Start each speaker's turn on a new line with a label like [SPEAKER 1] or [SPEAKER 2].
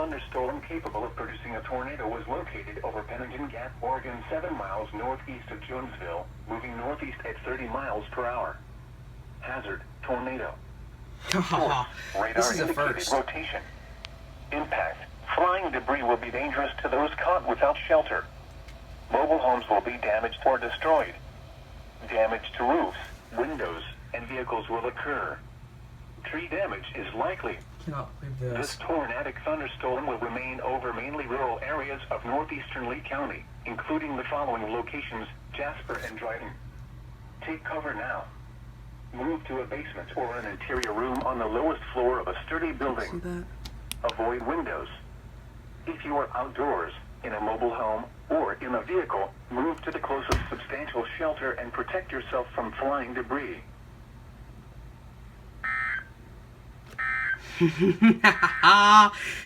[SPEAKER 1] thunderstorm capable of producing a tornado was located over Pennington Gap, Oregon, 7 miles northeast of Jonesville, moving northeast at 30 miles per hour. Hazard, tornado. Source, radar
[SPEAKER 2] This is a
[SPEAKER 1] indicated
[SPEAKER 2] first.
[SPEAKER 1] rotation. Impact, flying debris will be dangerous to those caught without shelter. Mobile homes will be damaged or destroyed. Damage to roofs, windows, and vehicles will occur. Tree damage is likely.
[SPEAKER 2] Cannot believe
[SPEAKER 1] This
[SPEAKER 2] this.
[SPEAKER 1] tornadic thunderstorm will remain over mainly rural areas of northeastern Lee County, including the following locations: Jasper and Dryden. Take cover now. Move to a basement or an interior room on the lowest floor of a sturdy
[SPEAKER 2] See
[SPEAKER 1] building.
[SPEAKER 2] that?
[SPEAKER 1] Avoid windows. If you are outdoors, in a mobile home, or in a vehicle, move to the closest substantial shelter and protect yourself from flying debris.